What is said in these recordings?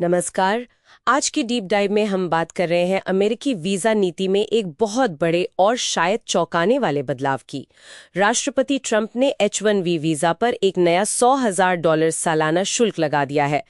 नमस्कार। आज की डीप डाइव में हम बात कर रहे हैं अमेरिकी वीजा नीति में एक बहुत बड़े और शायद चौंकाने वाले बदलाव की। राष्ट्रपति ट्रंप ने H-1B वीजा पर एक नया $100,000 सालाना शुल्क लगा दिया है।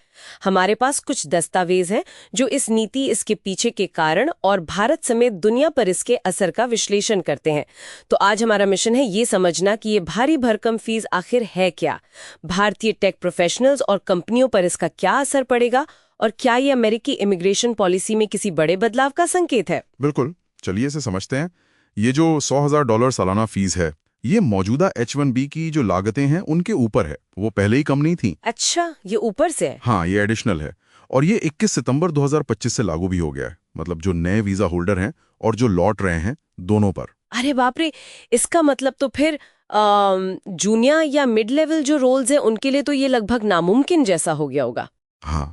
हमारे पास कुछ दस्तावेज हैं जो इस नीति, इसके पीछे के कारण और भारत समेत दुनिया पर इसके असर का विश्लेषण करते हैं। तो आज हमारा मिशन है ये समझना कि ये भारी भरकम फीस आखिर है क्या, भारतीय टेक प्रोफेशनल्स और कंपनियों पर इसका क्या असर पड़ेगा, और क्या ये अमेरिकी इमिग्रेशन पॉलिसी में किसी बड़े बदलाव का संकेत है। बिल्कुल, चलिए इसे समझते हैं। ये जो $100,000 सालाना फीस है, ये मौजूदा H-1B की जो लागतें हैं उनके ऊपर है। वो पहले ही कम नहीं थी। अच्छा, ये ऊपर से है। हाँ, ये एडिशनल है और ये 21 सितंबर 2025 से लागू भी हो गया है। मतलब जो नए वीजा होल्डर हैं और जो लौट रहे हैं, दोनों पर। अरे बाप रे, इसका मतलब तो फिर जूनियर या मिड लेवल जो रोल्स हैं उनके लिए तो ये लगभग नामुमकिन जैसा हो गया होगा। हाँ,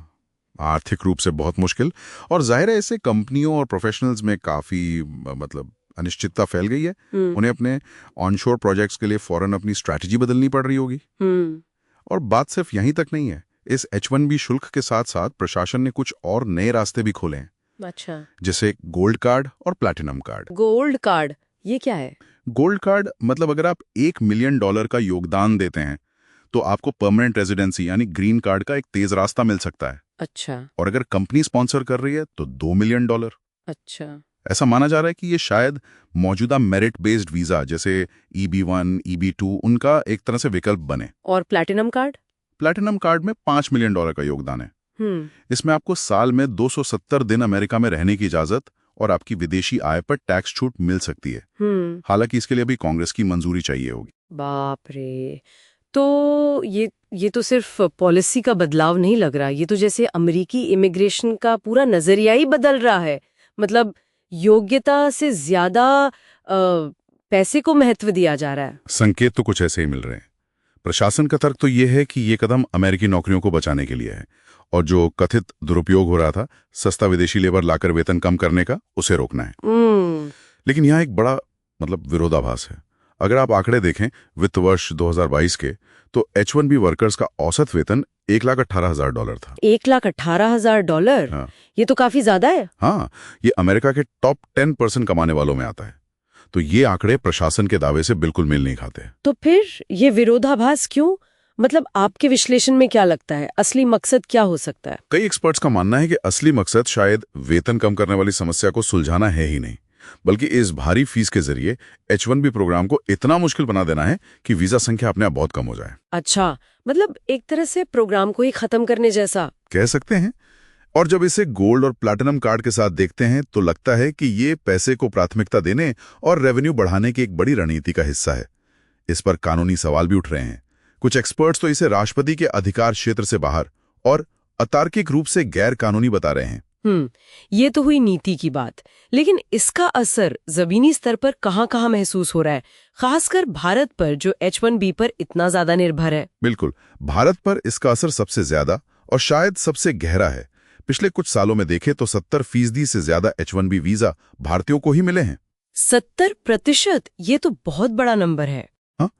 आर्थिक रूप से बहुत मुश्किल। और जाहिर है इससे कंपनियों और प्रोफेशनल्स में काफी मतलब अनिश्चितता फैल गई है। उन्हें अपने ऑनशोर प्रोजेक्ट्स के लिए फौरन अपनी स्ट्रैटेजी बदलनी पड़ रही होगी। और बात सिर्फ यहीं तक नहीं है। इस H-1B शुल्क के साथ साथ प्रशासन ने कुछ और नए रास्ते भी खोले हैं। अच्छा, जैसे गोल्ड कार्ड और प्लैटिनम कार्ड। गोल्ड कार्ड ये क्या है? गोल्ड कार्ड मतलब अगर आप $1 मिलियन का योगदान देते हैं तो आपको परमानेंट रेजिडेंसी यानी ग्रीन कार्ड का एक तेज रास्ता मिल सकता है। अच्छा। और अगर कंपनी स्पॉन्सर कर रही है तो $2 मिलियन। अच्छा। ऐसा माना जा रहा है कि ये शायद मौजूदा मेरिट बेस्ड वीजा जैसे EB-1, EB-2 उनका एक तरह से विकल्प बने। और प्लैटिनम कार्ड? प्लैटिनम कार्ड में $5 मिलियन का योगदान है। इसमें आपको साल में 270 दिन अमेरिका में रहने की इजाजत और आपकी विदेशी आय पर टैक्स छूट मिल सकती है। हालांकि इसके लिए भी कांग्रेस की मंजूरी चाहिए होगी। बाप रे, तो ये तो सिर्फ पॉलिसी का बदलाव नहीं लग रहा, ये तो जैसे अमेरिकी इमिग्रेशन का पूरा नजरिया ही बदल रहा है। मतलब योग्यता से ज्यादा पैसे को महत्व दिया जा रहा है। संकेत तो कुछ ऐसे ही मिल रहे हैं। प्रशासन का तर्क तो ये है कि ये कदम अमेरिकी नौकरियों को बचाने के लिए है और जो कथित दुरुपयोग हो रहा था, सस्ता विदेशी लेबर लाकर वेतन कम करने का, उसे रोकना है। लेकिन यहाँ एक बड़ा विरोधाभास है। अगर आप आंकड़े देखें वित्त वर्ष 2022 के, तो H-1B वर्कर्स का औसत वेतन $1,18,000 था। $1,18,000? हाँ। ये तो काफी ज्यादा है। हाँ, ये अमेरिका के टॉप 10% कमाने वालों में आता है। तो ये आंकड़े प्रशासन के दावे से बिल्कुल मेल नहीं खाते। तो फिर ये विरोधाभास क्यों? मतलब आपके विश्लेषण में क्या लगता है, असली मकसद क्या हो सकता है? कई एक्सपर्ट्स का मानना है कि असली मकसद शायद वेतन कम करने वाली समस्या को सुलझाना है ही नहीं, बल्कि इस भारी फीस के जरिए H-1B प्रोग्राम को इतना मुश्किल बना देना है कि वीजा संख्या अपने आप बहुत कम हो जाए। अच्छा, मतलब एक तरह से प्रोग्राम को ही खत्म करने जैसा कह सकते हैं। और जब इसे गोल्ड और प्लैटिनम कार्ड के साथ देखते हैं तो लगता है कि ये पैसे को प्राथमिकता देने और रेवेन्यू बढ़ाने की एक बड़ी रणनीति का हिस्सा है। इस पर कानूनी सवाल भी उठ रहे हैं। कुछ एक्सपर्ट्स तो इसे राष्ट्रपति के अधिकार क्षेत्र से बाहर और अतार्किक रूप से गैर कानूनी बता रहे हैं। ये तो हुई नीति की बात, लेकिन इसका असर जमीनी स्तर पर कहां-कहां महसूस हो रहा है, खासकर भारत पर जो H-1B पर इतना ज्यादा निर्भर है। बिल्कुल, भारत पर इसका असर सबसे ज्यादा और शायद सबसे गहरा है। पिछले कुछ सालों में देखें तो 70% से ज्यादा H-1B वीजा भारतीयों को ही मिले हैं। 70%? ये तो बहुत बड़ा नंबर है। हाँ,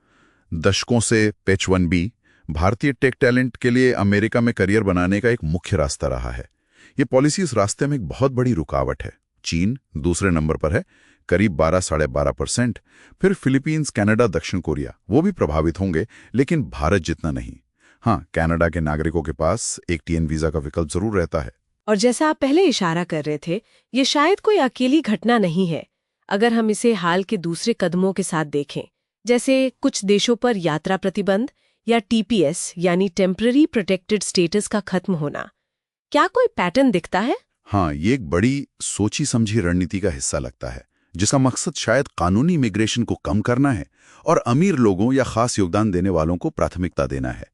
दशकों से H-1B भारतीय टेक टैलेंट के लिए अमेरिका में करियर बनाने का एक मुख्य रास्ता रहा है। ये पॉलिसी इस रास्ते में एक बहुत बड़ी रुकावट है। चीन दूसरे नंबर पर है, करीब 12-12.5%। फिर फिलीपींस, कनाडा, दक्षिण कोरिया, वो भी प्रभावित होंगे, लेकिन भारत जितना नहीं। हाँ, कनाडा के नागरिकों के पास एक TN वीजा का विकल्प जरूर रहता है। और जैसा आप पहले इशारा कर रहे थे, ये शायद कोई अकेली घटना नहीं है। अगर हम इसे हाल के दूसरे कदमों के साथ देखें, जैसे कुछ देशों पर यात्रा प्रतिबंध या TPS यानी टेम्पररी प्रोटेक्टेड स्टेटस का खत्म होना, क्या कोई पैटर्न दिखता है? हाँ, ये एक बड़ी सोची समझी रणनीति का हिस्सा लगता है, जिसका मकसद शायद कानूनी इमिग्रेशन को कम करना है और अमीर लोगों या खास योगदान देने वालों को प्राथमिकता देना है।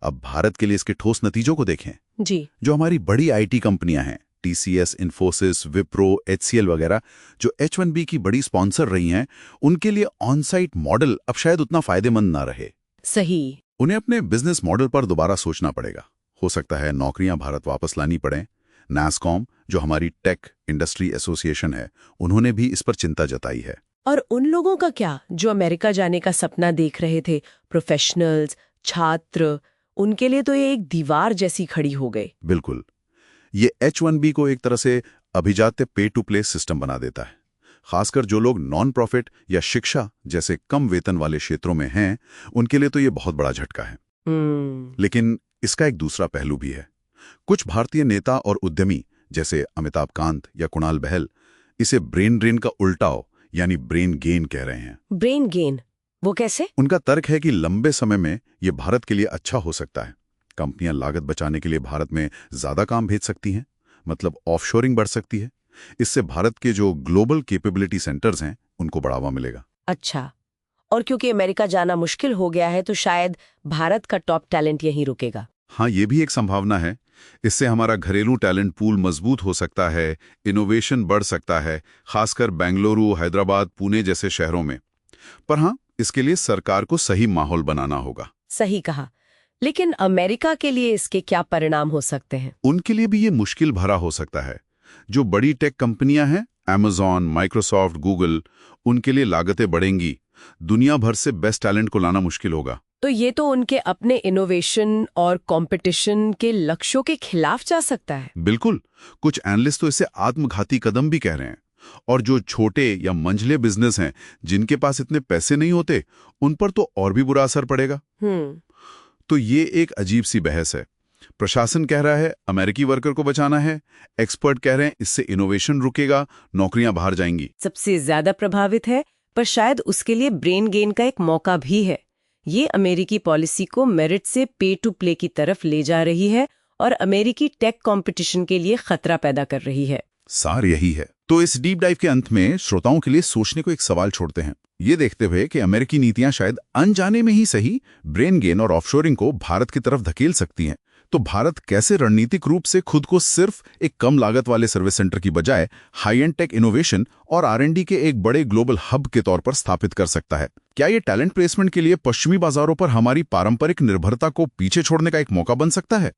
अब भारत के लिए इसके ठोस नतीजों को देखें। जी। जो हमारी बड़ी IT कंपनियां हैं, TCS, इन्फोसिस, विप्रो, HCL वगैरह, जो H-1B की बड़ी स्पॉन्सर रही हैं, उनके लिए ऑन साइट मॉडल अब शायद उतना फायदेमंद ना रहे। सही। उन्हें अपने बिजनेस मॉडल पर दोबारा सोचना पड़ेगा। हो सकता है नौकरियां भारत वापस लानी पड़े। NASSCOM, जो हमारी टेक इंडस्ट्री एसोसिएशन है, उन्होंने भी इस पर चिंता जताई है। और उन लोगों का क्या जो अमेरिका जाने का सपना देख रहे थे, प्रोफेशनल्स, छात्र, उनके लिए तो ये एक दीवार जैसी खड़ी हो गई। बिल्कुल, ये H1B को एक तरह से अभिजात्य पे टू प्ले सिस्टम बना देता है। खासकर जो लोग नॉन प्रॉफिट या शिक्षा जैसे कम वेतन वाले क्षेत्रों में हैं, उनके लिए तो ये बहुत बड़ा झटका है। लेकिन इसका एक दूसरा पहलू भी है। कुछ भारतीय नेता और उद्यमी जैसे अमिताभ कांत या कुणाल बहल इसे ब्रेन ड्रेन का उल्टाव यानी ब्रेन गेन कह रहे हैं। ब्रेन गेन वो कैसे? उनका तर्क है कि लंबे समय में ये भारत के लिए अच्छा हो सकता है। कंपनियां लागत बचाने के लिए भारत में ज्यादा काम भेज सकती हैं, मतलब ऑफशोरिंग बढ़ सकती है। इससे भारत के जो ग्लोबल कैपेबिलिटी सेंटर्स हैं उनको बढ़ावा मिलेगा। अच्छा, और क्योंकि अमेरिका जाना मुश्किल हो गया है तो शायद भारत का टॉप टैलेंट यहीं रुकेगा। हाँ, ये भी एक संभावना है। इससे हमारा घरेलू टैलेंट पूल मजबूत हो सकता है, इनोवेशन बढ़ सकता है, खासकर बेंगलुरु, हैदराबाद, पुणे जैसे शहरों में। पर हाँ, इसके लिए सरकार को सही माहौल बनाना होगा। सही कहा। लेकिन अमेरिका के लिए इसके क्या परिणाम हो सकते हैं? उनके लिए भी ये मुश्किल भरा हो सकता है। जो बड़ी टेक कंपनियां हैं, Amazon, माइक्रोसॉफ्ट, गूगल, उनके लिए लागतें बढ़ेंगी। दुनिया भर से बेस्ट टैलेंट को लाना मुश्किल होगा। तो ये तो उनके अपने इनोवेशन और कंपटीशन के लक्ष्यों के खिलाफ जा सकता है। बिल्कुल, कुछ एनालिस्ट तो इसे आत्मघाती कदम भी कह रहे हैं। और जो छोटे या मंझले बिजनेस हैं, जिनके पास इतने पैसे नहीं होते, उन पर तो और भी बुरा असर पड़ेगा। तो ये एक अजीब सी बहस है। प्रशासन कह रहा है अमेरिकी वर्कर को बचाना है, एक्सपर्ट कह रहे हैं इससे इनोवेशन रुकेगा, नौकरियां बाहर जाएंगी। सबसे ज्यादा प्रभावित है, पर शायद उसके लिए ब्रेन गेन का एक मौका भी है। ये अमेरिकी पॉलिसी को मेरिट से पे टू प्ले की तरफ ले जा रही है और अमेरिकी टेक कंपटीशन के लिए खतरा पैदा कर रही है। सार यही है। तो इस डीप डाइव के अंत में श्रोताओं के लिए सोचने को एक सवाल छोड़ते हैं, ये देखते हुए कि अमेरिकी नीतियां शायद अनजाने में ही सही ब्रेन गेन और ऑफशोरिंग को भारत की तरफ धकेल सकती हैं। तो भारत कैसे रणनीतिक रूप से खुद को सिर्फ एक कम लागत वाले सर्विस सेंटर की बजाय हाई एंड टेक इनोवेशन और R&D के एक बड़े ग्लोबल हब के तौर पर स्थापित कर सकता है? क्या ये टैलेंट प्लेसमेंट के लिए पश्चिमी बाजारों पर हमारी पारंपरिक निर्भरता को पीछे छोड़ने का एक मौका बन सकता है?